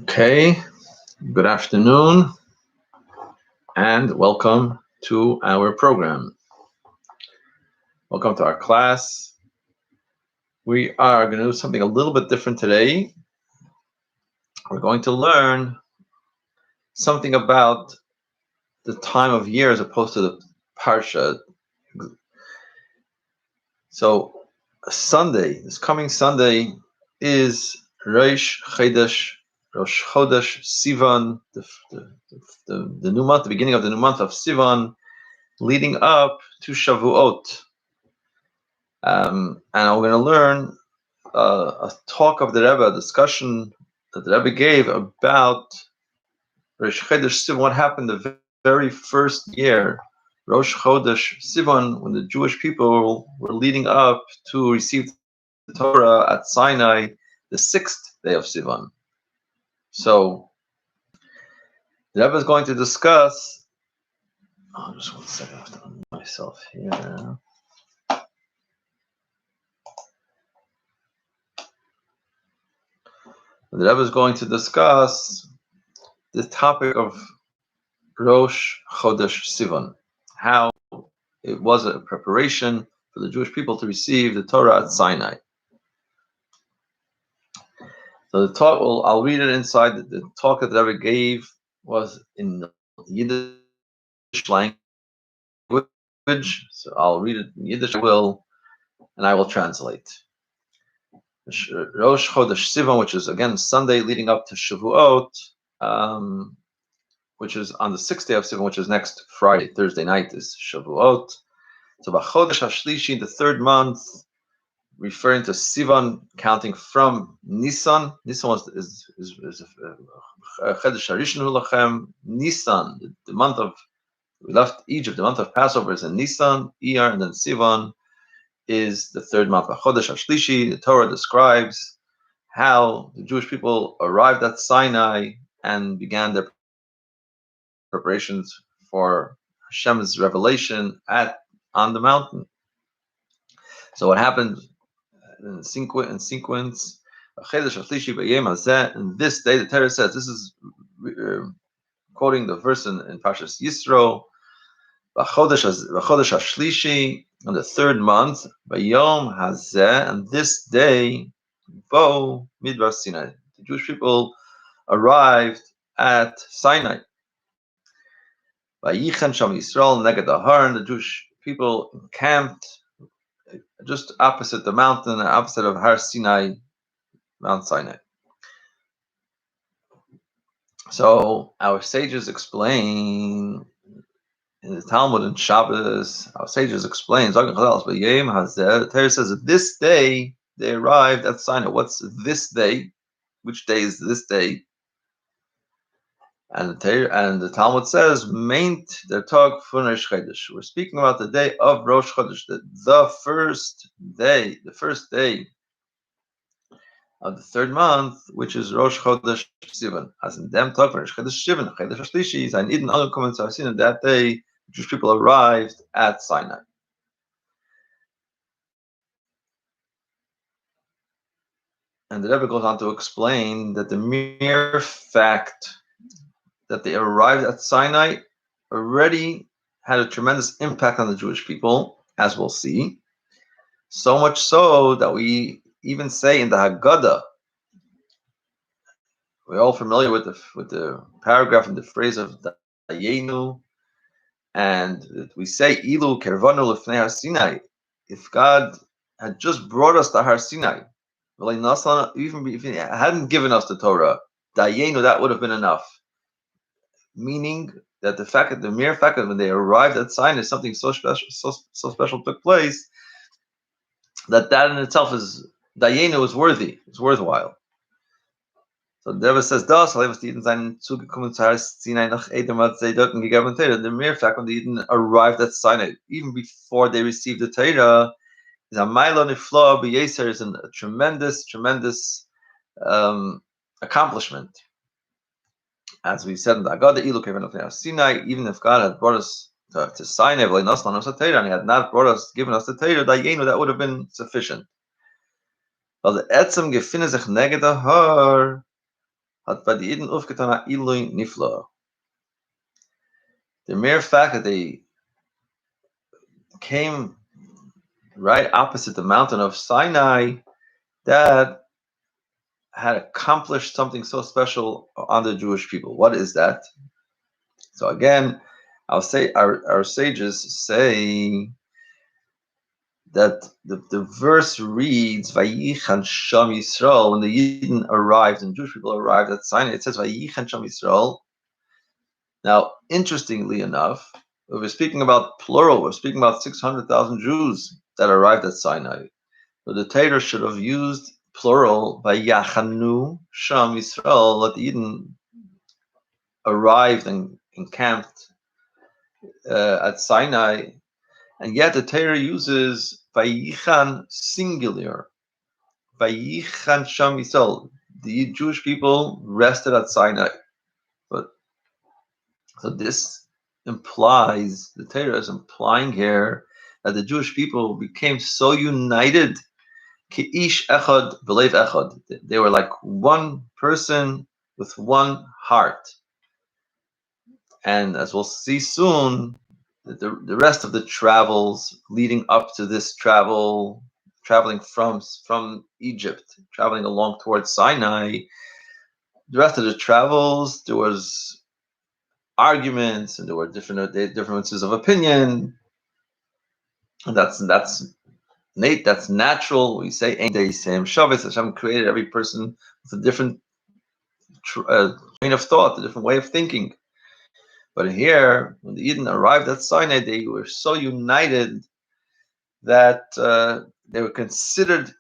Okay, good afternoon and welcome to our program. Welcome to our class. We are going to do something a little bit different today. We're going to learn something about the time of year as opposed to the Parsha. So, this coming Sunday, is Rosh Chodesh Sivan, the new month, the beginning of the new month of Sivan, leading up to Shavuot. And we're going to learn a talk of the Rebbe, a discussion that the Rebbe gave about Rosh Chodesh Sivan, what happened the very first year, Rosh Chodesh Sivan, when the Jewish people were leading up to receive the Torah at Sinai, the 6th day of Sivan. So the Rebbe is going to discuss. Just 1 second, I have to unmute myself here. The Rebbe is going to discuss the topic of Rosh Chodesh Sivan, how it was a preparation for the Jewish people to receive the Torah at Sinai. So the talk, I'll read it inside. The talk that the Rebbe gave was in Yiddish language, so I'll read it in Yiddish, and I will translate. Rosh Chodesh Sivan, which is again Sunday leading up to Shavuot, which is on the 6th day of Sivan, which is next Friday. Thursday night is Shavuot. So B'chodesh Hashlishi, the 3rd month, referring to Sivan, counting from Nisan. Nisan is Chodesh Harishon Hu Lachem. Nisan, the month of, we left Egypt, the month of Passover is in Nisan, Iyar, and then Sivan is the 3rd month. B'chodesh Hashlishi, the Torah describes how the Jewish people arrived at Sinai and began their preparations for Hashem's revelation on the mountain. So what happened in sequence? And this day, the Torah says, this is quoting the verse in Parshas Yisro, Chodesh Hashlishi, on the 3rd month, Bayom Hazeh, and this day, Bo Midbar Sinai. The Jewish people arrived at Sinai. Vayichem Sham Yisrael Neged Ahar, the Jewish people encamped just opposite the mountain, opposite of Har Sinai, Mount Sinai. So our sages explain in the Talmud and Shabbos, our sages explain, the Torah says that this day they arrived at Sinai. What's this day? Which day is this day? And the Talmud says, "Meint der Tag von Rosh Chodesh." We're speaking about the day of Rosh Chodesh, the first day of the 3rd month, which is Rosh Chodesh Sivan. As in dem Tag von Rosh Chodesh Sivan, Chodesh Hashlishi, and Eden other comments I've seen that day, Jewish people arrived at Sinai. And the Rebbe goes on to explain that the mere fact that they arrived at Sinai already had a tremendous impact on the Jewish people, as we'll see. So much so that we even say in the Haggadah, we're all familiar with the paragraph and the phrase of Dayenu, and we say Ilu Kervanu Lefnei Har Sinai. If God had just brought us to Har Sinai, even if He hadn't given us the Torah, Dayenu, that would have been enough. Meaning that the mere fact that when they arrived at Sinai, something so special took place, that in itself is Dayenu is worthy, it's worthwhile. So the Rebbe says, the mere fact when the Eden arrived at Sinai, even before they received the Torah, is a ma'ila nifla b'yeser, is a tremendous accomplishment. As we said in the Haggadah, Ilu Kevin of Sinai, even if God had brought us to Sinai, and He had not given us the Torah, that would have been sufficient. Weil der Ätzem gefinne sich neged Har hat bei den Iden aufgetan a Ilui Nifla. The mere fact that they came right opposite the mountain of Sinai, that had accomplished something so special on the Jewish people. What is that? So again, I'll say our sages say that the verse reads Vayichan Sham Yisrael. When the Yidden arrived and Jewish people arrived at Sinai, it says Vayichan Sham Yisrael. Now, interestingly enough, we're speaking about plural. We're speaking about 600,000 Jews that arrived at Sinai. So the Torah should have used plural Vayachanu Sham Yisrael. That the Eden arrived and encamped at Sinai, and yet the Torah uses Vayichan singular. Vayichan Sham Yisrael. The Jewish people rested at Sinai. But so this implies, the Torah is implying here that the Jewish people became so united, Ki'ish echad b'leiv echad. They were like one person with one heart. And as we'll see soon, the rest of the travels leading up to this traveling from Egypt, traveling along towards Sinai, the rest of the travels, there was arguments and there were differences of opinion. And that's natural. We say Ein Dei Same Shabbos. Hashem created every person with a different train of thought, a different way of thinking. But here, when the Eden arrived at Sinai, they were so united that they were considered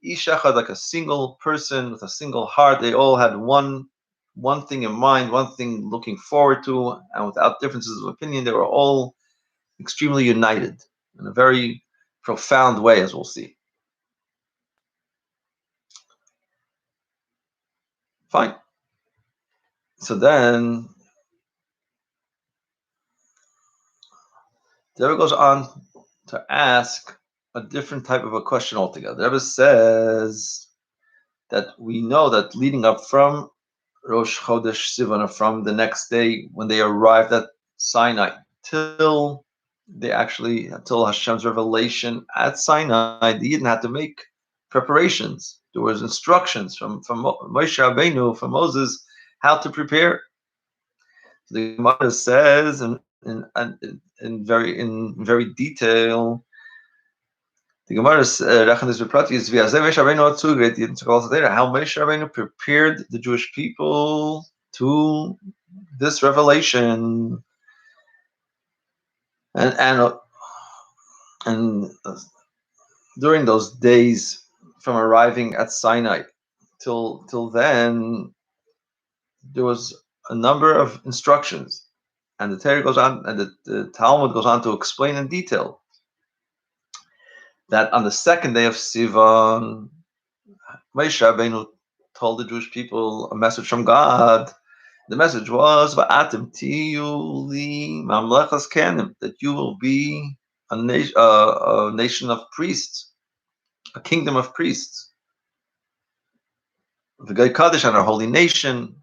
Ishachad, like a single person with a single heart. They all had one thing in mind, one thing looking forward to, and without differences of opinion, they were all extremely united in a very profound way, as we'll see. Fine. So then, the Rebbe goes on to ask a different type of a question altogether. The Rebbe says that we know that leading up from Rosh Chodesh Sivan, from the next day when they arrived at Sinai till Hashem's revelation at Sinai, they didn't have to make preparations. There was instructions from Moshe Rabbeinu, from Moses, how to prepare. The Gemara says in very detail. The Gemara's Rechanus Beprati is how Moshe Rabbeinu prepared the Jewish people to this revelation, and during those days from arriving at Sinai till then, there was a number of instructions, and the Torah goes on, and the Talmud goes on to explain in detail that on the second day of Sivan, Moshe Rabbeinu told the Jewish people a message from God. The message was "Va'atem tiyu li mamlechas kanim," that you will be a nation of priests, a kingdom of priests, the Gai Kaddish, and our holy nation.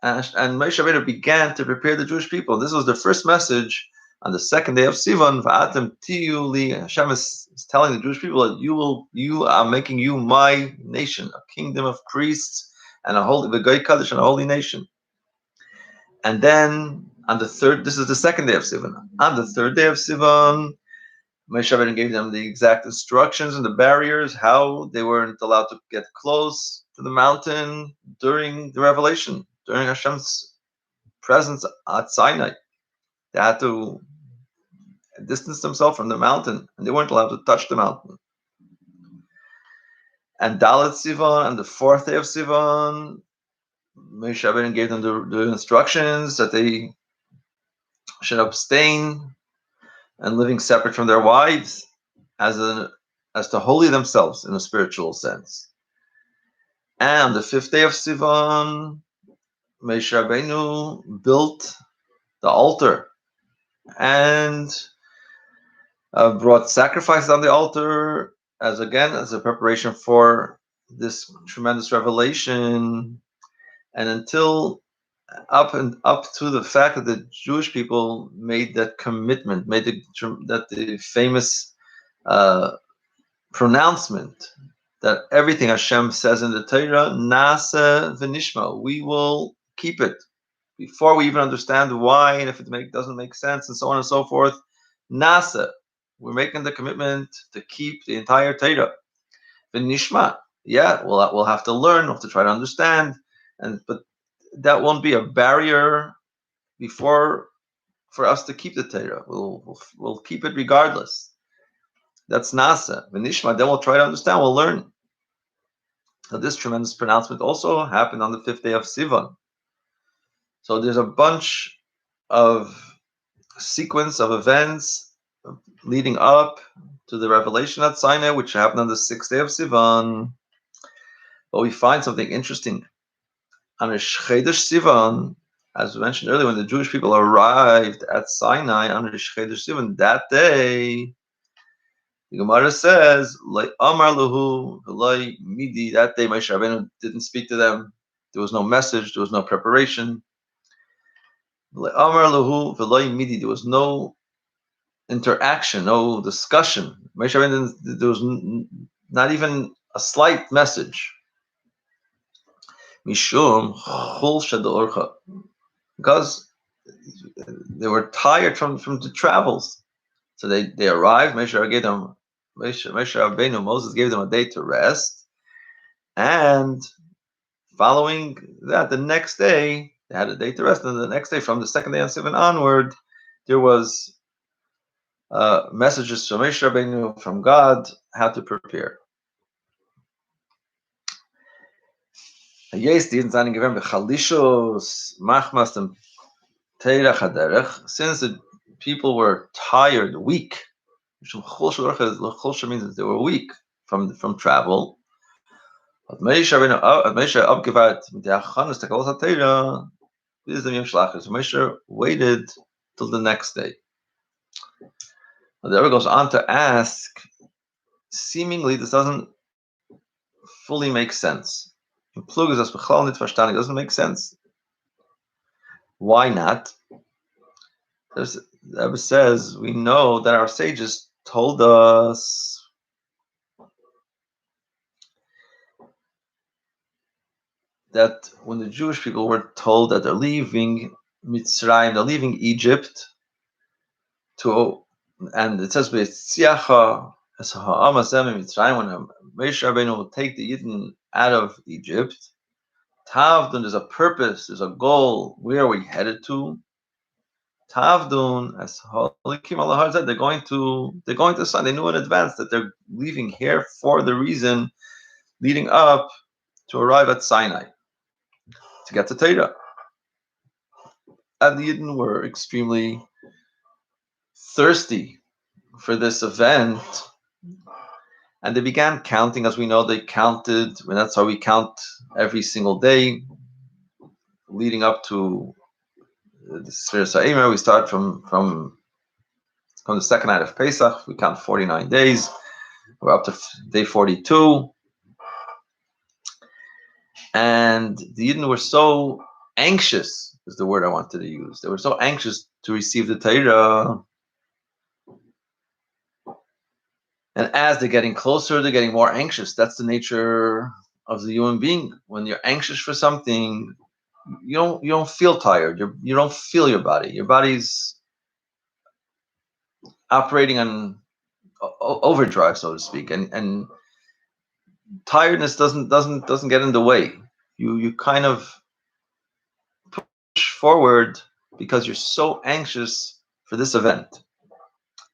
And Moshe Rabbeinu began to prepare the Jewish people. This was the first message on the second day of Sivan. Va'atem tiyu li. Hashem is telling the Jewish people that you are making you my nation, a kingdom of priests, and the Gai Kaddish, and a holy nation. And then on the third, this is the second day of Sivan. On the third day of Sivan, Moshe Rabbeinu gave them the exact instructions and the barriers, how they weren't allowed to get close to the mountain during the revelation, during Hashem's presence at Sinai. They had to distance themselves from the mountain, and they weren't allowed to touch the mountain. And Dalet Sivan, on the fourth day of Sivan, Moshe Rabbeinu gave them the instructions that they should abstain and living separate from their wives, as to holy themselves in a spiritual sense. And on the fifth day of Sivan, Moshe Rabbeinu built the altar and brought sacrifices on the altar as a preparation for this tremendous revelation, and until up to the fact that the Jewish people made that commitment, made the famous pronouncement that everything Hashem says in the Torah, Nasa v'nishma, we will keep it before we even understand why, and if it doesn't make sense, and so on and so forth. Nasa, we're making the commitment to keep the entire Torah. V'nishma, yeah, we'll have to learn, we'll have to try to understand, but that won't be a barrier for us to keep the Torah. We'll keep it regardless. That's Nasa. V'nishma, then we'll try to understand, we'll learn. So this tremendous pronouncement also happened on the 5th day of Sivan. So there's a bunch of sequence of events leading up to the revelation at Sinai, which happened on the 6th day of Sivan. But we find something interesting. On Chodesh Sivan, as we mentioned earlier, when the Jewish people arrived at Sinai on Chodesh Sivan, that day, the Gemara says, Amar Lahu V'loi Midi, that day Moshe Rabbeinu didn't speak to them. There was no message, there was no preparation. Amar Lahu V'loi Midi, there was no interaction, no discussion. Moshe Rabbeinu, there was not even a slight message. Mishum Chul Shadorcha, because they were tired from the travels. So they arrived. Moshe Rabbeinu, Moses gave them a day to rest, and following that, the next day they had a day to rest, and the next day, from the second day on Sivan onward, there was messages from Moshe Rabbeinu from God how to prepare. Since the people were tired, weak. Chulsha means that they were weak from travel. Moshe waited till the next day. The Rebbe goes on to ask, seemingly this doesn't fully make sense. It doesn't make sense. Why not? The Rebbe says, we know that our sages told us that when the Jewish people were told that they're leaving Mitzrayim, they're leaving Egypt, and it says, when Moshe Rabbeinu will take the Yidden out of Egypt, Tavdun, there's a purpose, there's a goal. Where are we headed to? Tavdun, as Halikim Allah said, they're going to Sun. They knew in advance that they're leaving here for the reason leading up to arrive at Sinai, to get to Torah. And the Yidden were extremely thirsty for this event, and they began counting. As we know, they counted, and that's how we count every single day leading up to the Sfiras HaEmer. We start from the second night of Pesach. We count 49 days. We're up to day 42. And the Yidden were so anxious, is the word I wanted to use. They were so anxious to receive the Torah. And as they're getting closer, they're getting more anxious. That's the nature of the human being. When you're anxious for something, you don't feel tired. You don't feel your body. Your body's operating on overdrive, so to speak, and tiredness doesn't get in the way. You kind of push forward because you're so anxious for this event.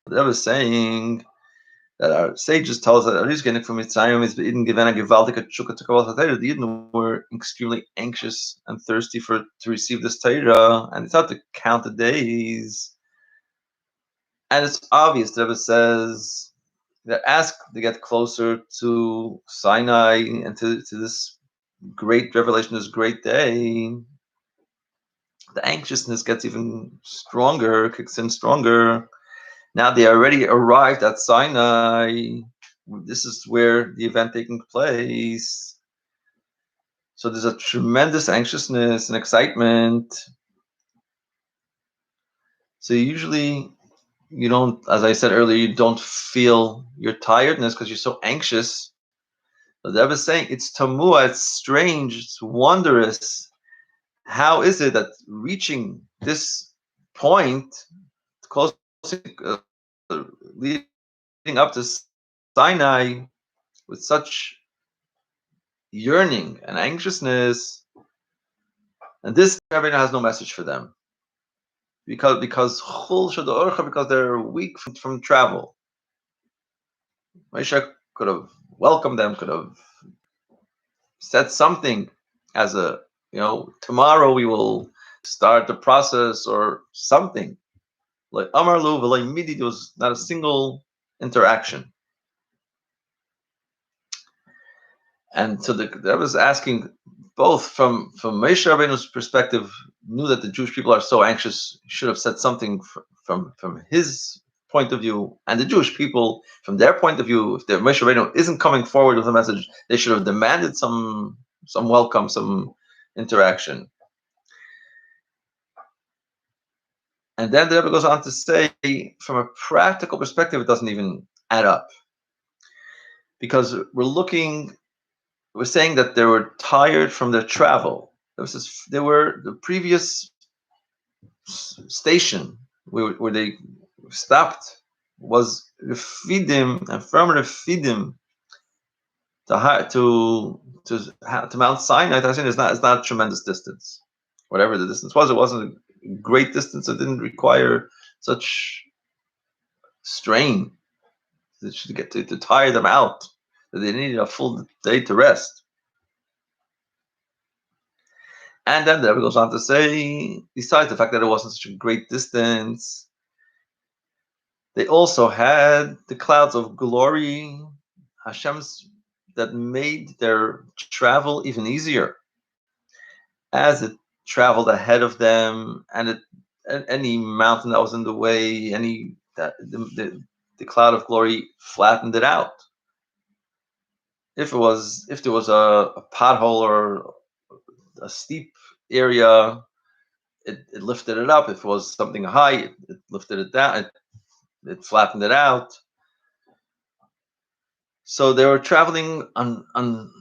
The Rebbe is saying that our sages tell us that the Yidden were extremely anxious and thirsty to receive this Torah, and it's not to count the days. And it's obvious, the Rebbe says, that as they get closer to Sinai and to this great revelation, this great day, the anxiousness gets even stronger, kicks in stronger. Now they already arrived at Sinai. this is where the event taking place. So there's a tremendous anxiousness and excitement. So usually you don't, as I said earlier, you don't feel your tiredness because you're so anxious. But the Rebbe is saying it's tamua, it's strange, it's wondrous. How is it that reaching this point, close, leading up to Sinai, with such yearning and anxiousness, and this Rebbe has no message for them because they're weak from travel. Moshe could have welcomed them, could have said something as a, tomorrow we will start the process or something. Like Amarlu v'lay midi, there was not a single interaction. And so that was asking both from Moshe Rabbeinu's perspective, knew that the Jewish people are so anxious, should have said something from his point of view, and the Jewish people from their point of view. If the Moshe Rabbeinu isn't coming forward with a message, they should have demanded some welcome, some interaction. And then the Rebbe goes on to say, from a practical perspective, it doesn't even add up, because we're saying that they were tired from their travel. They were the previous station where they stopped was Refidim, and from Refidim to Mount Sinai. It's not a tremendous distance. Whatever the distance was, it wasn't a great distance. It didn't require such strain to get to tire them out that they needed a full day to rest. And then the Rebbe goes on to say, besides the fact that it wasn't such a great distance, they also had the clouds of glory, Hashem's, that made their travel even easier, as it traveled ahead of them, and any mountain that was in the way, the cloud of glory flattened it out. If there was a pothole or a steep area, it lifted it up. If it was something high, it lifted it down. It flattened it out. So they were traveling on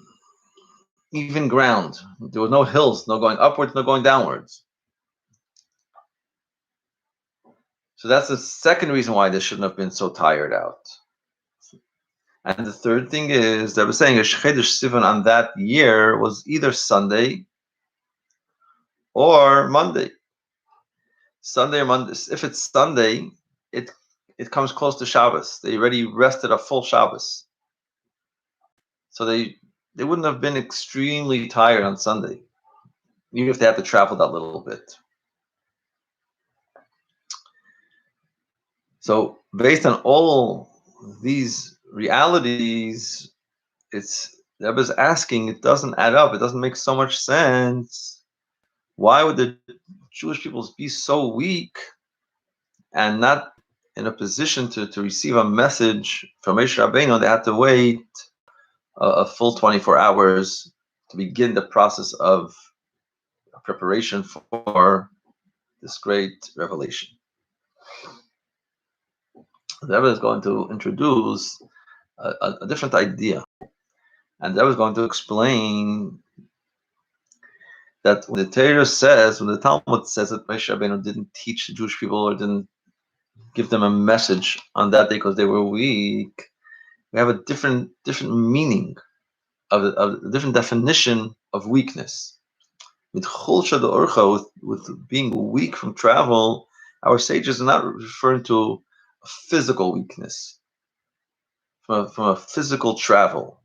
even ground. There were no hills, no going upwards, no going downwards. So that's the second reason why they shouldn't have been so tired out. And the third thing is, they were saying a Chedesh Sivan on that year was either Sunday or Monday. Sunday or Monday. If it's Sunday, it comes close to Shabbos. They already rested a full Shabbos. So they wouldn't have been extremely tired on Sunday, even if they had to travel that little bit. So based on all these realities, the Rebbe's asking, it doesn't add up. It doesn't make so much sense. Why would the Jewish people be so weak and not in a position to receive a message from Moshe Rabbeinu? They had to wait a full 24 hours to begin the process of preparation for this great revelation. The Rebbe is going to introduce a different idea, and the Rebbe is going to explain that when the Torah says, when the Talmud says that Moshe Rabbeinu didn't teach the Jewish people or didn't give them a message on that day because they were weak, we have a different meaning of a different definition of weakness. With chulsha de orcha, with being weak from travel, our sages are not referring to a physical weakness from a physical travel.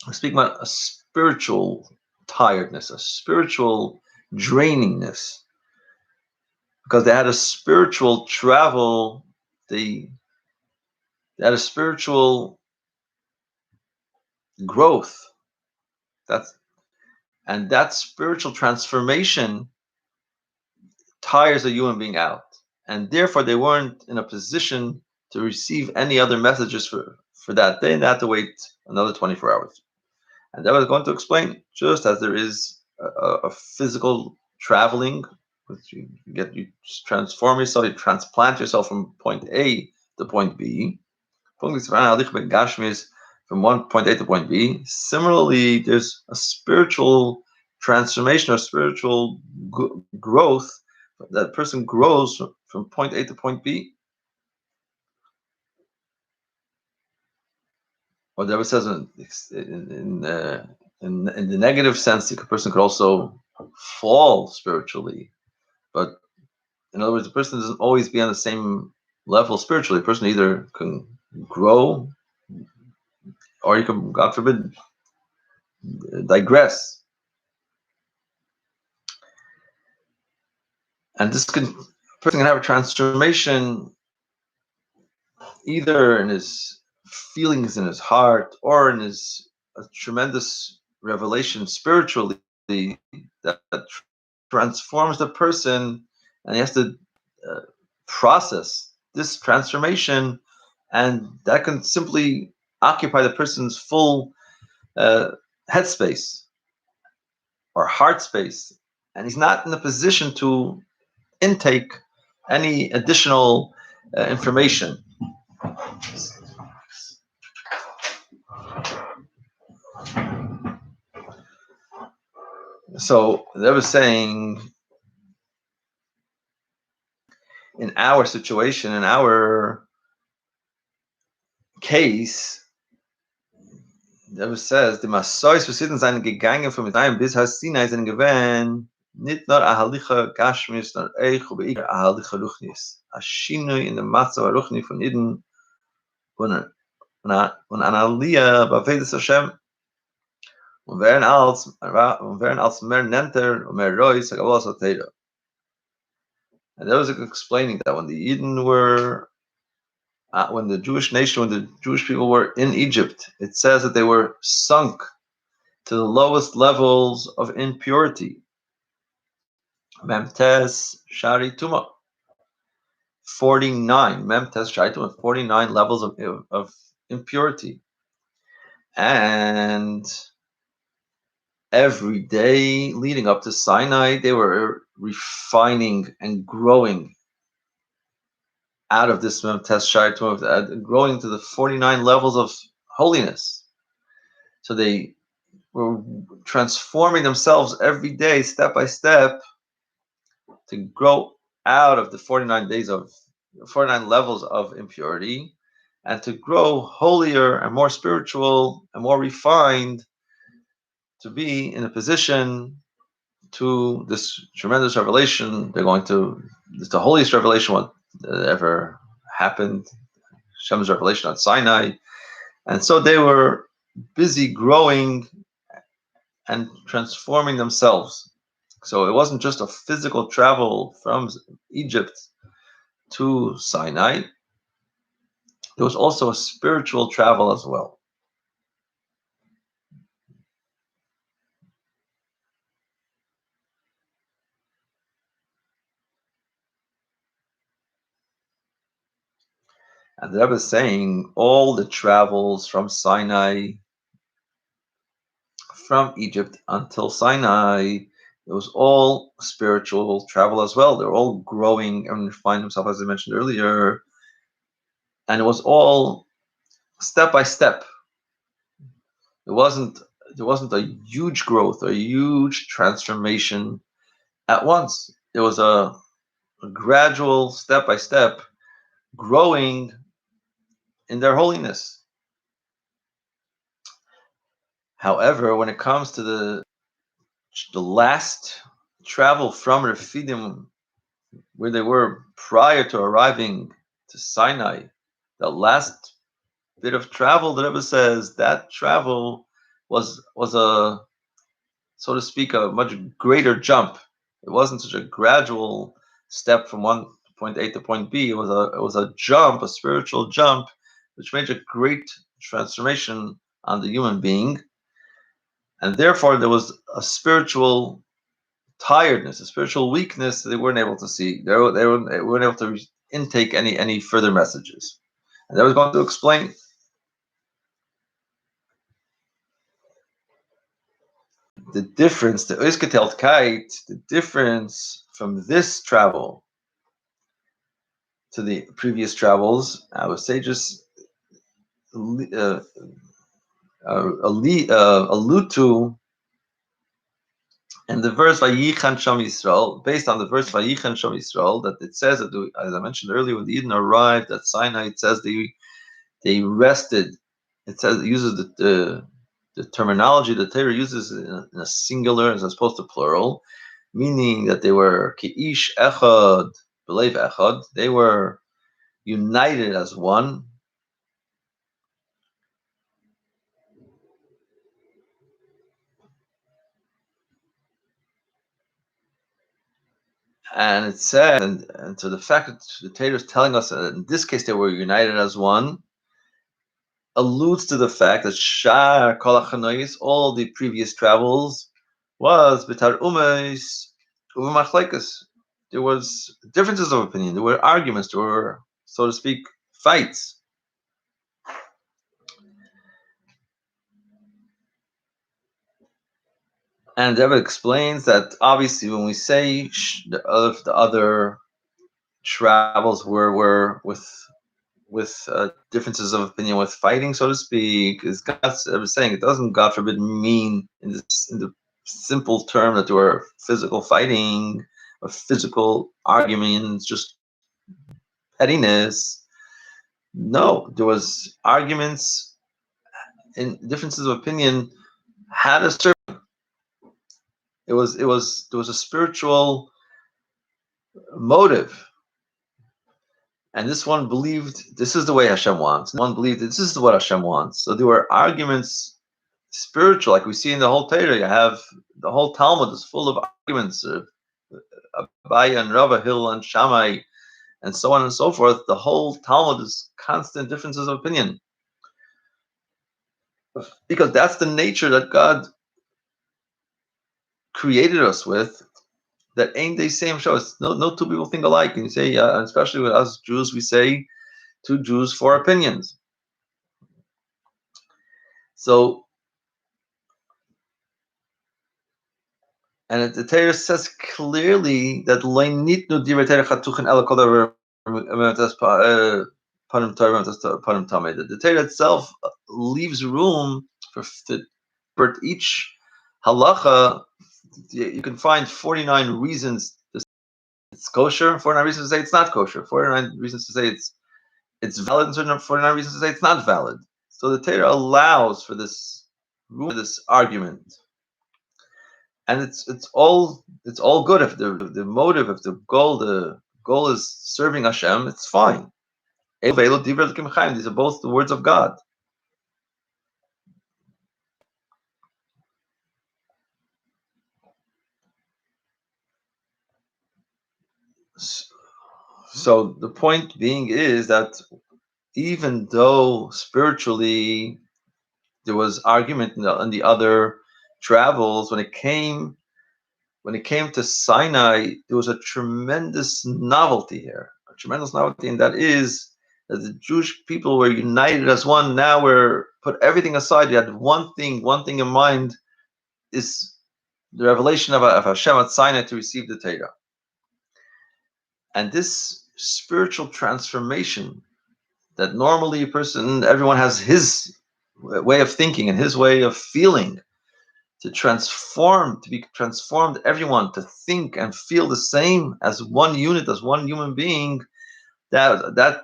We're speaking about a spiritual tiredness, a spiritual drainingness, because they had a spiritual travel. They had a spiritual growth. That spiritual transformation tires a human being out, and therefore they weren't in a position to receive any other messages for that day, and they had to wait another 24 hours. And that was going to explain, just as there is a physical traveling, which you transform yourself, you transplant yourself from point A to point B, from one point A to point B. Similarly, there's a spiritual transformation or spiritual growth. That person grows from point A to point B. Or the Rebbe says in the negative sense, a person could also fall spiritually. But in other words, the person doesn't always be on the same level spiritually. A person either can grow, or you can, God forbid, digress. And this can, a person can have a transformation either in his feelings in his heart or in his a tremendous revelation spiritually that transforms the person, and he has to process this transformation, and that can simply occupy the person's full headspace or heart space, and he's not in a position to intake any additional information. So they were saying, in our situation, in our case, there says the Masois verschieden seien gegangen von Mitzrayim bis Har Sinai sind gewähnt nicht nur a halicha gashmis nor eich und beikar a halicha ruchnis. A shinui in der Matzav ruchni von Iden und an Aliyah b'Avedas Hashem und werden als mehr Nenter und mehr Reus agavos HaTeira. And there was explaining that when the Eden were when the Jewish nation, when the Jewish people were in Egypt, it says that they were sunk to the lowest levels of impurity. Memtes Shari Tuma. 49. Memtes Shari Tuma. 49 levels of impurity. And every day leading up to Sinai, they were refining and growing out of this Memtes Shari Tuma, growing to the 49 levels of holiness. So they were transforming themselves every day, step by step, to grow out of the 49 levels of impurity, and to grow holier and more spiritual and more refined, to be in a position to this tremendous revelation. They're going to, it's the holiest revelation what ever happened, Hashem's revelation on Sinai. And so they were busy growing and transforming themselves. So it wasn't just a physical travel from Egypt to Sinai. There was also a spiritual travel as well. And the Rebbe is saying all the travels from Sinai, from Egypt until Sinai, it was all spiritual travel as well. They're all growing and refining themselves, as I mentioned earlier. And it was all step by step. There wasn't a huge growth, a huge transformation at once. It was a gradual, step by step, growing in their holiness. However, when it comes to the last travel from Refidim, where they were prior to arriving to Sinai, the last bit of travel, the Rebbe says that travel was a, so to speak, a much greater jump. It wasn't such a gradual step from one point A to point B. It was a jump, a spiritual jump, which made a great transformation on the human being. And therefore, there was a spiritual tiredness, a spiritual weakness that they weren't able to see. They weren't able to intake any further messages. And I was going to explain the difference, the Eusketelkeit, the difference from this travel to the previous travels. I would say just allude to in the verse Vayichan Sham Yisrael, based on the verse Vayichan Sham Yisrael, that it says that, as I mentioned earlier, when the Eden arrived at Sinai, it says they rested. It says it uses the terminology that Torah uses in a singular as opposed to plural, meaning that they were Ki'ish Echad, Belev Echad. They were united as one. And it said, and so the fact that the Torah is telling us that in this case they were united as one, alludes to the fact that Shar Kol HaChanois, all the previous travels, was B'tar Umeis Uv'Machlekas. There was differences of opinion, there were arguments, there were, so to speak, fights. And Rebbe explains that obviously when we say the other travels were with differences of opinion, with fighting, so to speak, is God's saying it doesn't, God forbid, mean in the simple term that there were physical fighting or physical arguments, just pettiness. No, there was arguments and differences of opinion had a certain. There was a spiritual motive. And this one believed this is the way Hashem wants. One believed this is what Hashem wants. So there were arguments, spiritual, like we see in the whole Torah. You have the whole Talmud is full of arguments of Abaye and Rava, Hillel and Shammai, and so on and so forth. The whole Talmud is constant differences of opinion, because that's the nature that God created us with. That ain't the same show. It's no two people think alike. And you say, especially with us Jews, we say two Jews, four opinions. So, and the Torah says clearly that the Torah itself leaves room for each halacha. You can find 49 reasons to say it's kosher, 49 reasons to say it's not kosher, 49 reasons to say it's valid, and 49 reasons to say it's not valid. So the Torah allows for this room, for this argument. And it's all good if the motive, if the goal is serving Hashem, it's fine. These are both the words of God. So the point being is that even though spiritually there was argument in the other travels, when it came to Sinai, there was a tremendous novelty here, and that is that the Jewish people were united as one. Now we're put everything aside. You had one thing in mind, is the revelation of Hashem at Sinai to receive the Torah. And this spiritual transformation that normally everyone has his way of thinking and his way of feeling, to be transformed, everyone to think and feel the same as one unit, as one human being, that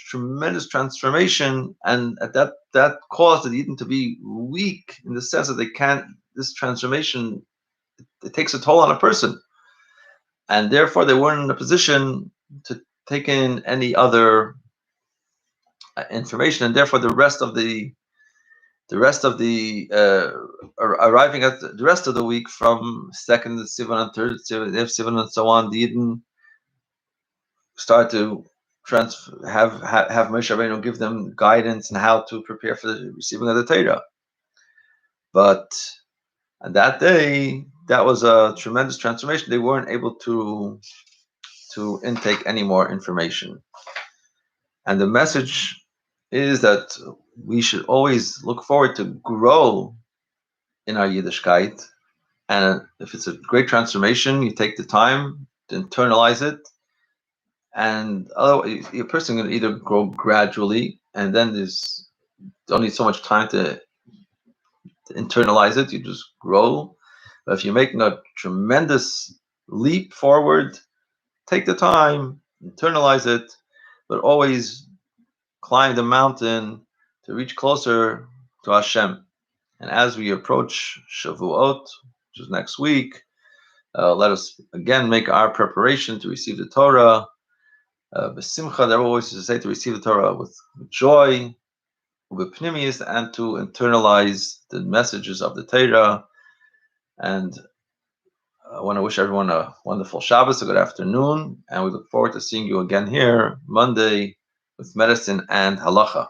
tremendous transformation, and that caused the Eden to be weak in the sense that they can't. This transformation, it takes a toll on a person, and therefore they weren't in a position to take in any other information, and therefore the rest of the arriving at the rest of the week from second Sivan and third Sivan and so on, the Eden start to have Moshe Rabbeinu give them guidance and how to prepare for the receiving of the Torah. But on that day, that was a tremendous transformation. They weren't able to intake any more information, and the message is that we should always look forward to grow in our Yiddishkeit. And if it's a great transformation, you take the time to internalize it. And otherwise, a person can either grow gradually, and then there's don't need so much time to internalize it. You just grow. But if you're making a tremendous leap forward, take the time, internalize it, but always climb the mountain to reach closer to Hashem. And as we approach Shavuot, which is next week, let us again make our preparation to receive the Torah. B'simcha, they always used to say to receive the Torah with joy, ubepnimius, and to internalize the messages of the Torah. And I want to wish everyone a wonderful Shabbos, a good afternoon, and we look forward to seeing you again here Monday with medicine and halacha.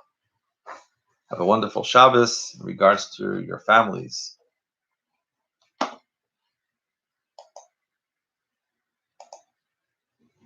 Have a wonderful Shabbos in regards to your families.